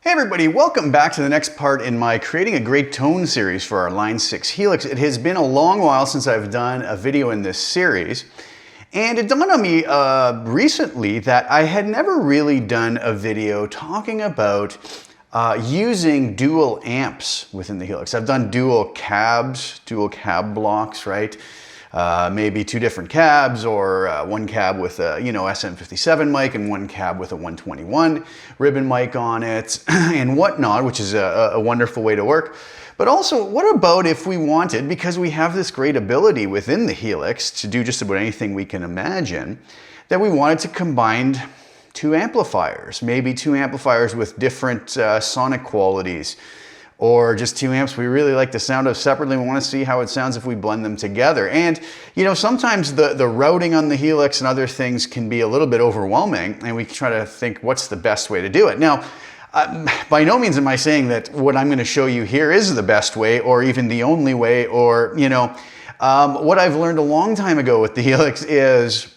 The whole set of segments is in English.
Hey everybody, welcome back to the next part in my Creating a Great Tone series for our Line 6 Helix. It has been a long while since I've done a video in this series, and it dawned on me recently that I had never really done a video talking about using dual amps within the Helix. I've done dual cabs, dual cab blocks, right? Maybe two different cabs, or one cab with a SM57 mic and one cab with a 121 ribbon mic on it and whatnot, which is a wonderful way to work. But also, what about if we wanted, because we have this great ability within the Helix to do just about anything we can imagine, that we wanted to combine two amplifiers, maybe two amplifiers with different sonic qualities, or just two amps we really like the sound of separately. We want to see how it sounds if we blend them together. And sometimes the routing on the Helix and other things can be a little bit overwhelming, and we try to think what's the best way to do it. Now, by no means am I saying that what I'm going to show you here is the best way or even the only way, or what I've learned a long time ago with the Helix is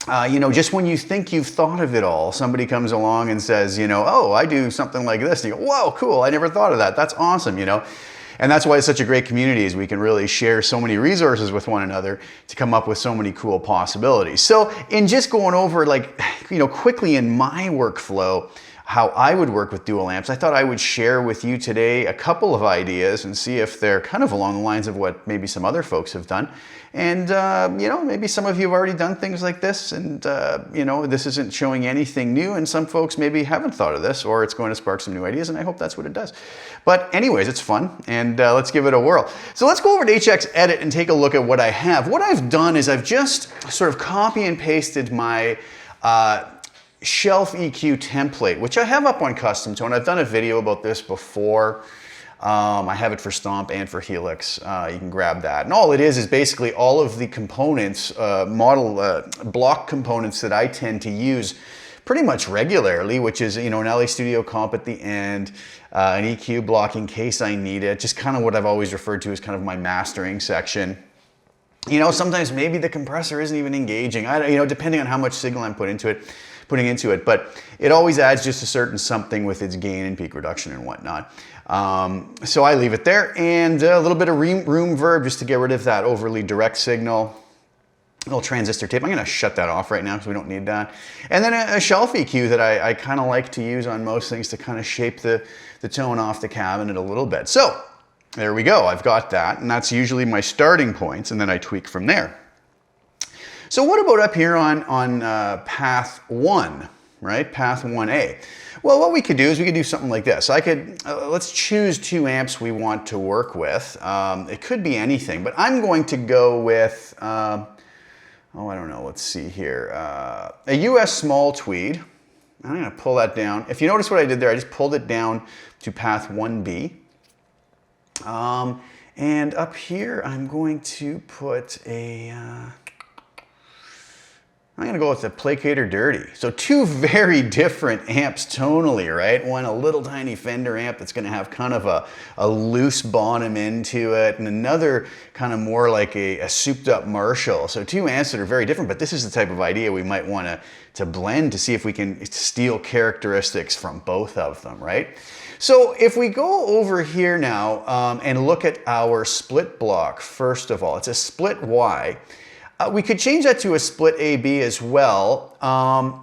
just when you think you've thought of it all, somebody comes along and says, oh, I do something like this. And you go, whoa, cool, I never thought of that. That's awesome, And that's why it's such a great community, is we can really share so many resources with one another to come up with so many cool possibilities. So in just going over, quickly in my workflow, how I would work with dual amps, I thought I would share with you today a couple of ideas and see if they're kind of along the lines of what maybe some other folks have done. And, maybe some of you have already done things like this, and, this isn't showing anything new, and some folks maybe haven't thought of this, or it's going to spark some new ideas, and I hope that's what it does. But anyways, it's fun, and let's give it a whirl. So let's go over to HX Edit and take a look at what I have. What I've done is I've just sort of copy and pasted my shelf EQ template, which I have up on CustomTone. I've done a video about this before. I have it for Stomp and for Helix. You can grab that. And all it is basically all of the components, block components that I tend to use pretty much regularly, which is, an LA Studio comp at the end, an EQ block in case I need it, just kind of what I've always referred to as kind of my mastering section. Sometimes maybe the compressor isn't even engaging, depending on how much signal I'm putting into it, but it always adds just a certain something with its gain and peak reduction and whatnot. So I leave it there, and a little bit of room verb just to get rid of that overly direct signal. A little transistor tape. I'm going to shut that off right now because we don't need that. And then a shelf EQ that I kind of like to use on most things to kind of shape the tone off the cabinet a little bit. So there we go. I've got that, and that's usually my starting points, and then I tweak from there. So what about up here on path 1, right? Path 1A. Well, what we could do is we could do something like this. I could, let's choose two amps we want to work with. It could be anything, but I'm going to go with, I don't know, let's see here. A US small tweed. I'm going to pull that down. If you notice what I did there, I just pulled it down to path 1B. And up here, I'm going to put I'm going to go with the Placator Dirty. So two very different amps tonally, right? One, a little tiny Fender amp that's going to have kind of a loose bottom into it, and another kind of more like a souped up Marshall. So two amps that are very different, but this is the type of idea we might want to blend to see if we can steal characteristics from both of them, right? So if we go over here now and look at our split block, first of all, it's a split Y. We could change that to a split AB as well,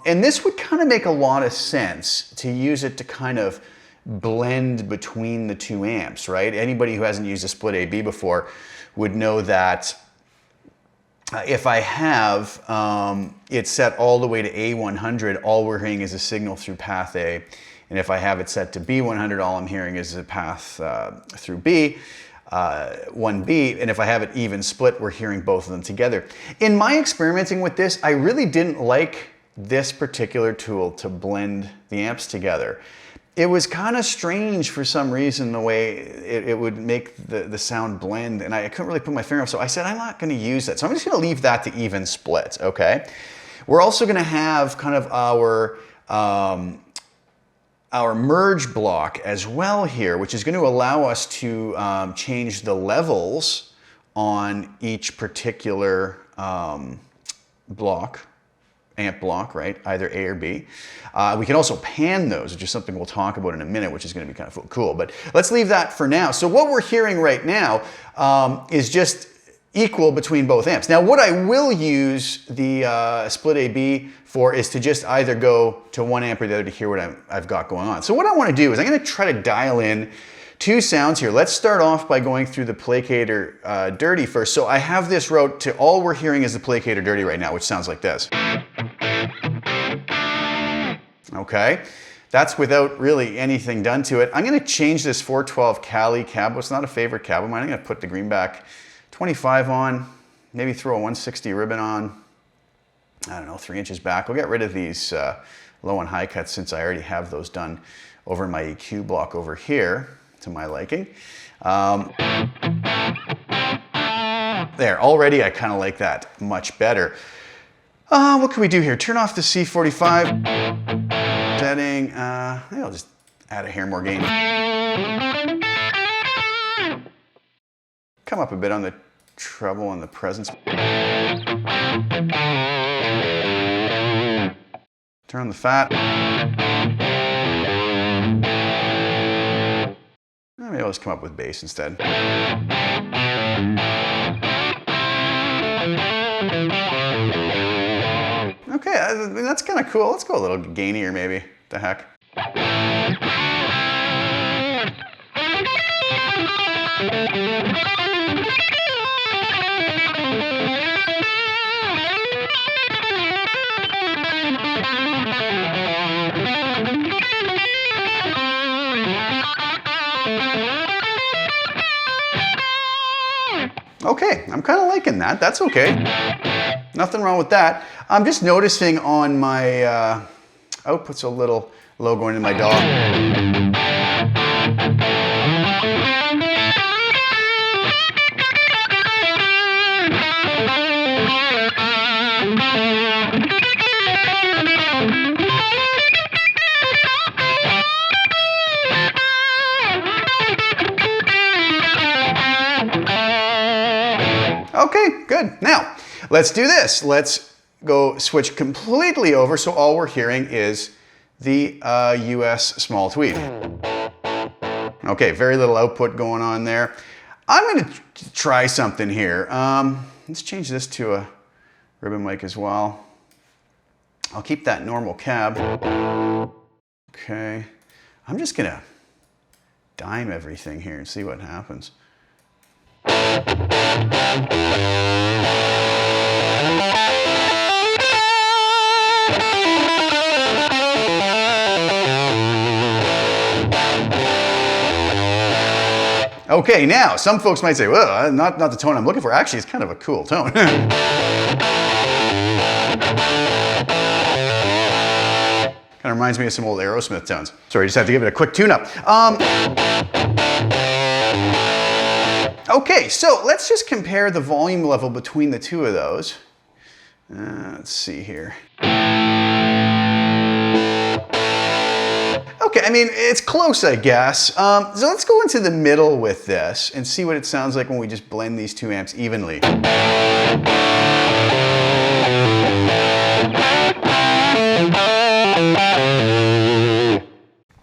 and this would kind of make a lot of sense to use it to kind of blend between the two amps, right? Anybody who hasn't used a split AB before would know that if I have it set all the way to A100, all we're hearing is a signal through path A, and if I have it set to B100, all I'm hearing is a path through B. 1B, and if I have it even split, we're hearing both of them together. In my experimenting with this, I really didn't like this particular tool to blend the amps together. It was kind of strange for some reason the way it would make the sound blend, and I couldn't really put my finger on it, so I said I'm not going to use that. So I'm just going to leave that to even split, okay? We're also going to have kind of our merge block as well here, which is going to allow us to change the levels on each particular block amp block, right? Either A or B. We can also pan those, which is something we'll talk about in a minute, which is going to be kind of cool. But let's leave that for now. So what we're hearing right now is just equal between both amps. Now what I will use the split AB for is to just either go to one amp or the other to hear what I've got going on. So what I want to do is I'm going to try to dial in two sounds here. Let's start off by going through the placator dirty first. So I have this route to all we're hearing is the placator dirty right now, which sounds like this. Okay, that's without really anything done to it. I'm going to change this 412 Cali cab. It's not a favorite cab of mine. I'm going to put the greenback 25 on, maybe throw a 160 ribbon on, I don't know, 3 inches back. We'll get rid of these low and high cuts since I already have those done over in my EQ block over here to my liking. There, already I kind of like that much better. What can we do here? Turn off the C45 setting. Maybe I'll just add a hair more gain. Come up a bit on the treble and the presence. Turn on the fat. Maybe I'll just come up with bass instead. Okay, that's kind of cool. Let's go a little gainier maybe. The heck. Okay, I'm kind of liking that. That's okay. Nothing wrong with that. I'm just noticing on my output's a little low going into my DAW. Okay, good. Now, let's do this. Let's go switch completely over so all we're hearing is the US small tweed. Okay, very little output going on there. I'm going to try something here. Let's change this to a ribbon mic as well. I'll keep that normal cab. Okay, I'm just going to dime everything here and see what happens. Okay, now some folks might say, well, not the tone I'm looking for. Actually, it's kind of a cool tone. Kind of reminds me of some old Aerosmith tones. Sorry, just have to give it a quick tune-up. Okay, so let's just compare the volume level between the two of those. Let's see here. Okay, I mean, it's close, I guess. So let's go into the middle with this and see what it sounds like when we just blend these two amps evenly.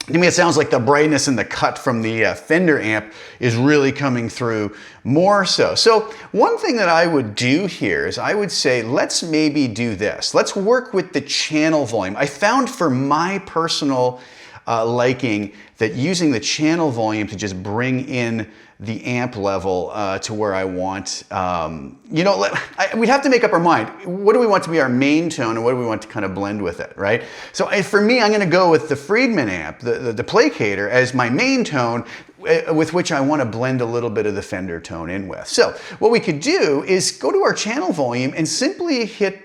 To me, it sounds like the brightness and the cut from the Fender amp is really coming through more so. So one thing that I would do here is I would say, let's maybe do this. Let's work with the channel volume. I found for my personal liking that using the channel volume to just bring in the amp level to where I want, you know, we'd have to make up our mind. What do we want to be our main tone and what do we want to kind of blend with it, right? So for me, I'm gonna go with the Friedman amp, the placator, as my main tone with which I want to blend a little bit of the Fender tone in with. So what we could do is go to our channel volume and simply hit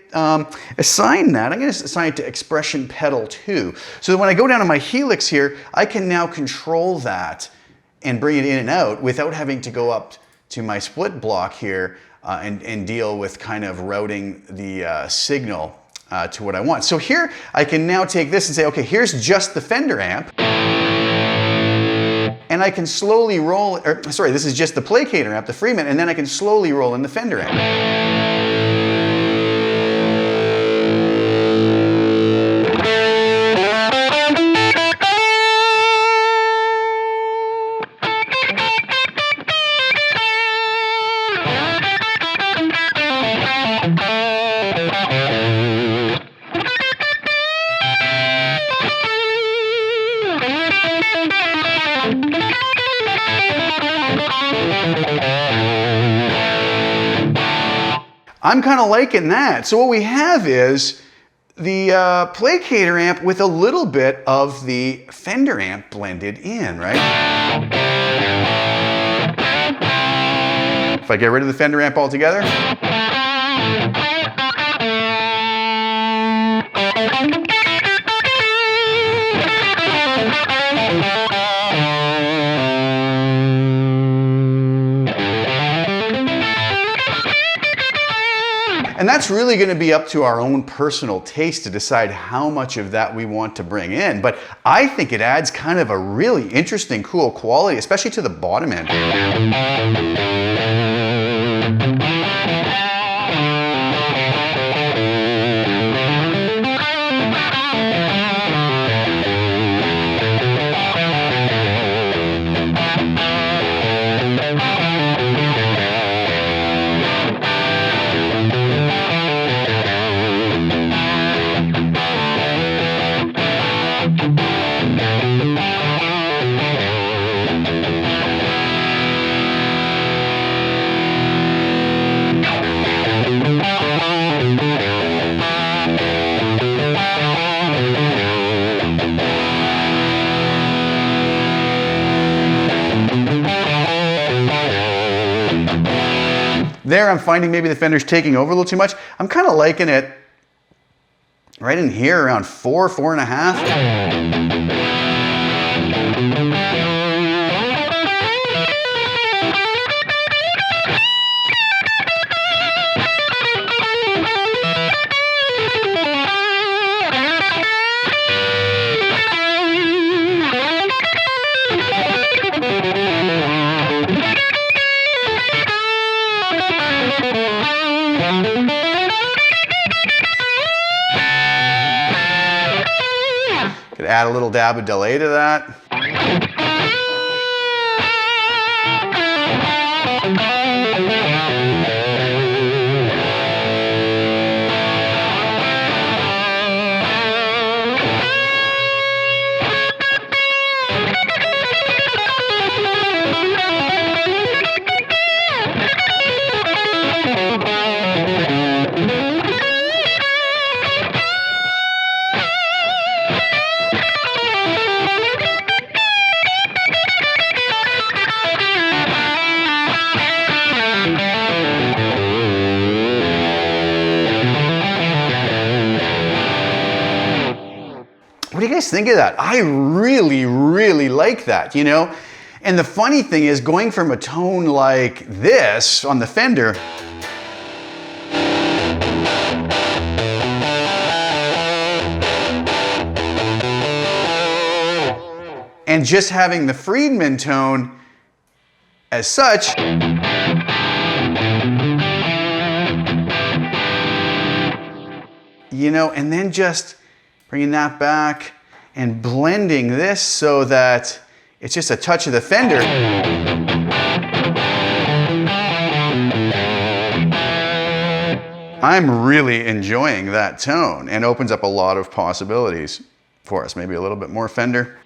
assign that. I'm going to assign it to expression pedal 2. So that when I go down to my Helix here, I can now control that and bring it in and out without having to go up to my split block here and deal with kind of routing the signal to what I want. So here I can now take this and say, okay, here's just the Fender amp. And I can slowly roll, or sorry, this is just the placator amp, the Friedman, and then I can slowly roll in the Fender amp. I'm kind of liking that. So what we have is the placator amp with a little bit of the Fender amp blended in, right? If I get rid of the Fender amp altogether. And that's really going to be up to our own personal taste to decide how much of that we want to bring in. But I think it adds kind of a really interesting, cool quality, especially to the bottom end. There, I'm finding maybe the Fender's taking over a little too much. I'm kind of liking it right in here around 4, 4.5. Could add a little dab of delay to that. What do you guys think of that? I really, really like that, you know? And the funny thing is, going from a tone like this on the Fender and just having the Friedman tone as such, you know, and then just bringing that back and blending this so that it's just a touch of the Fender. I'm really enjoying that tone and opens up a lot of possibilities for us. Maybe a little bit more Fender.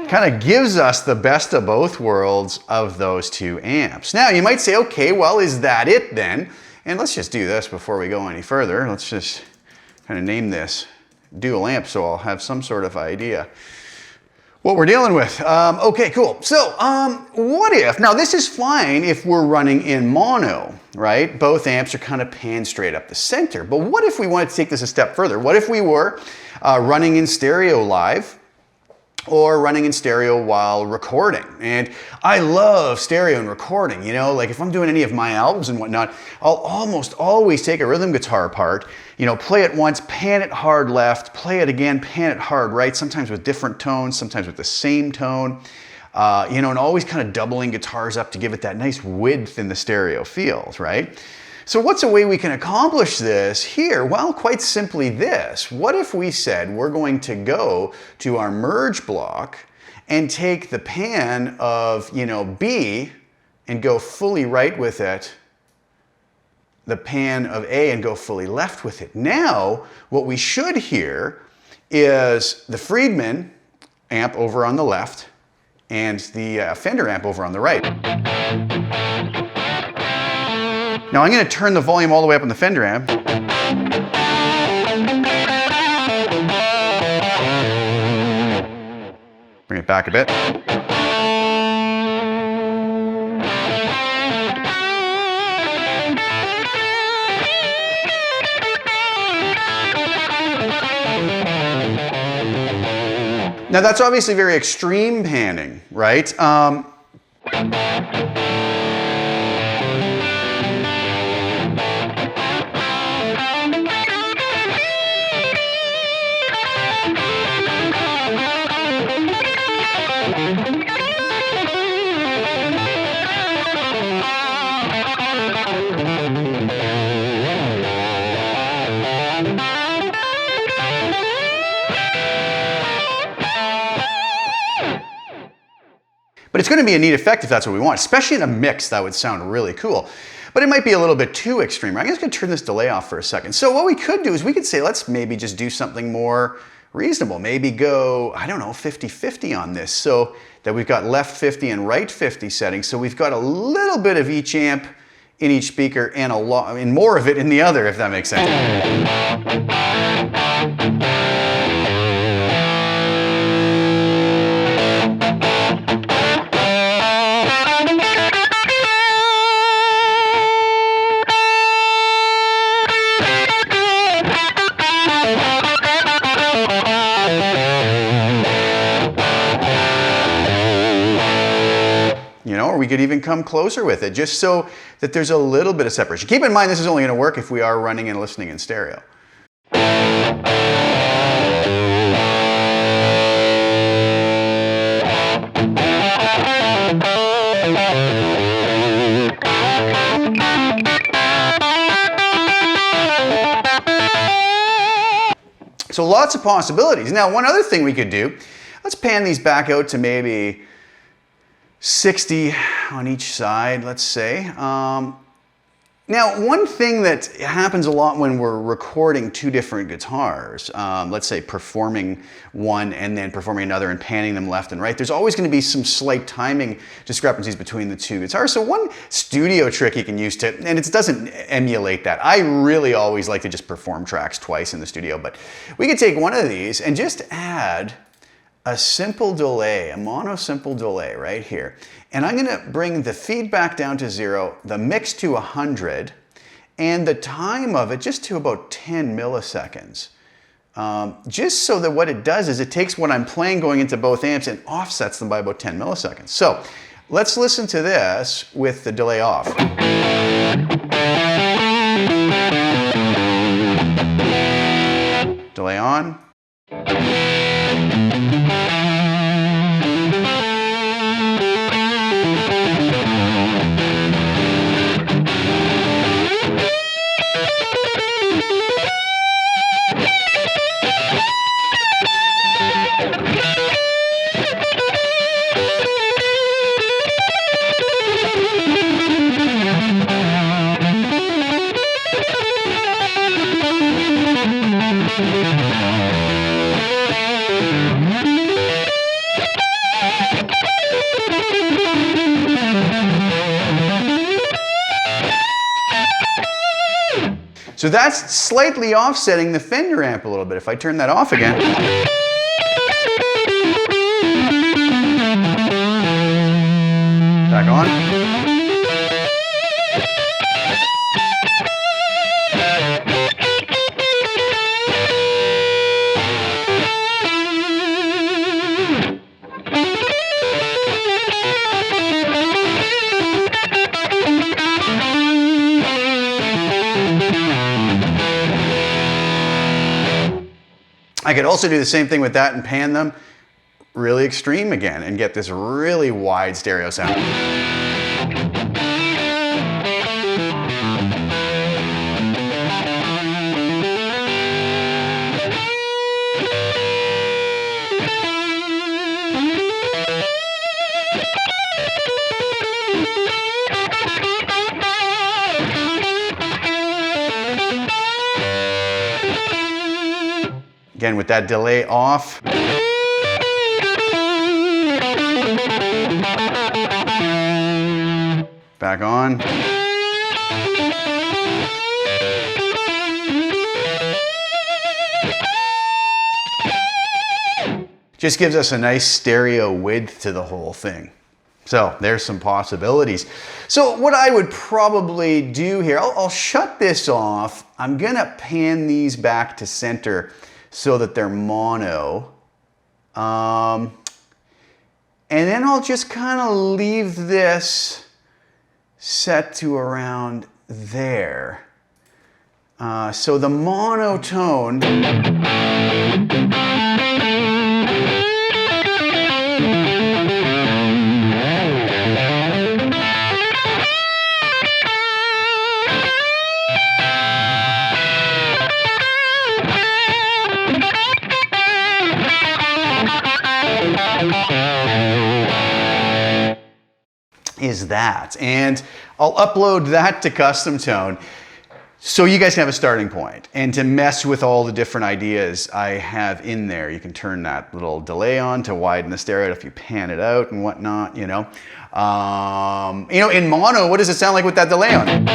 Kind of gives us the best of both worlds of those two amps. Now you might say, okay, well, is that it then? And let's just do this before we go any further. Let's just kind of name this dual amp so I'll have some sort of idea what we're dealing with. Okay, cool. So what if, now this is fine if we're running in mono, right? Both amps are kind of panned straight up the center. But what if we wanted to take this a step further? What if we were running in stereo live, or running in stereo while recording? And I love stereo and recording, you know, like if I'm doing any of my albums and whatnot, I'll almost always take a rhythm guitar part, you know, play it once, pan it hard left, play it again, pan it hard right, sometimes with different tones, sometimes with the same tone. you know, and always kind of doubling guitars up to give it that nice width in the stereo field, right? So what's a way we can accomplish this here? Well, quite simply this. What if we said we're going to go to our merge block and take the pan of, you know, B and go fully right with it, the pan of A and go fully left with it. Now, what we should hear is the Friedman amp over on the left and the Fender amp over on the right. Now I'm going to turn the volume all the way up on the Fender amp. Bring it back a bit. Now that's obviously very extreme panning, right? But it's going to be a neat effect if that's what we want, especially in a mix. That would sound really cool. But it might be a little bit too extreme. I'm just going to turn this delay off for a second. So what we could do is we could say, let's maybe just do something more reasonable. Maybe go, I don't know, 50-50 on this, so that we've got left 50 and right 50 settings. So we've got a little bit of each amp in each speaker and a lot, I mean, more of it in the other, if that makes sense. You know, or we could even come closer with it, just so that there's a little bit of separation. Keep in mind, this is only going to work if we are running and listening in stereo. So lots of possibilities. Now, one other thing we could do, let's pan these back out to maybe 60 on each side, let's say. Now, one thing that happens a lot when we're recording two different guitars, let's say performing one and then performing another and panning them left and right, there's always going to be some slight timing discrepancies between the two guitars. So one studio trick you can use to, and it doesn't emulate that. I really always like to just perform tracks twice in the studio, but we could take one of these and just add a simple delay, a mono simple delay right here. And I'm going to bring the feedback down to 0, the mix to 100, and the time of it just to about 10 milliseconds. Just so that what it does is it takes what I'm playing going into both amps and offsets them by about 10 milliseconds. So let's listen to this with the delay off. Delay on. So that's slightly offsetting the Fender amp a little bit. If I turn that off again. Back on. I could also do the same thing with that and pan them really extreme again and get this really wide stereo sound. Again, with that delay off. Back on. Just gives us a nice stereo width to the whole thing. So there's some possibilities. So what I would probably do here, I'll shut this off. I'm gonna pan these back to center so that they're mono. And then I'll just kind of leave this set to around there. So the monotone is that. And I'll upload that to CustomTone so you guys can have a starting point and to mess with all the different ideas I have in there. You can turn that little delay on to widen the stereo if you pan it out and whatnot, you know. In mono, what does it sound like with that delay on?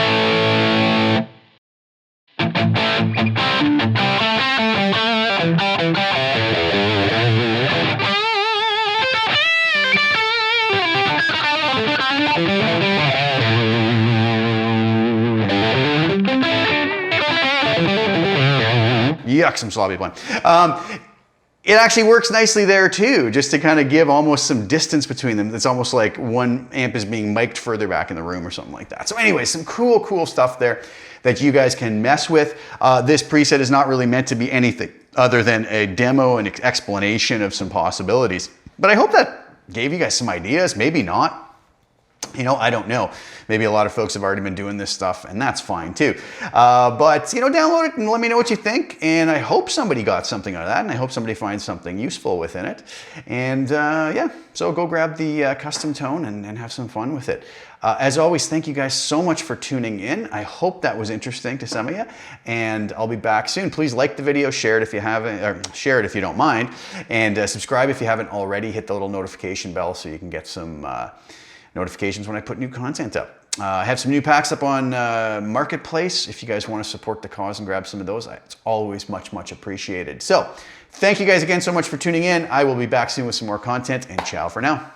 Yuck, some sloppy playing. It actually works nicely there too, just to kind of give almost some distance between them. It's almost like one amp is being mic'd further back in the room or something like that. So anyway, some cool stuff there that you guys can mess with. This preset is not really meant to be anything other than a demo and explanation of some possibilities. But I hope that gave you guys some ideas, maybe not. You know, I don't know. Maybe a lot of folks have already been doing this stuff, and that's fine too. But, you know, download it and let me know what you think. And I hope somebody got something out of that, and I hope somebody finds something useful within it. And yeah, so go grab the CustomTone and have some fun with it. As always, thank you guys so much for tuning in. I hope that was interesting to some of you, and I'll be back soon. Please like the video, share it if you haven't, or share it if you don't mind, and subscribe if you haven't already. Hit the little notification bell so you can get some notifications when I put new content up. I have some new packs up on Marketplace. If you guys want to support the cause and grab some of those, it's always much appreciated. So thank you guys again so much for tuning in. I will be back soon with some more content, and ciao for now.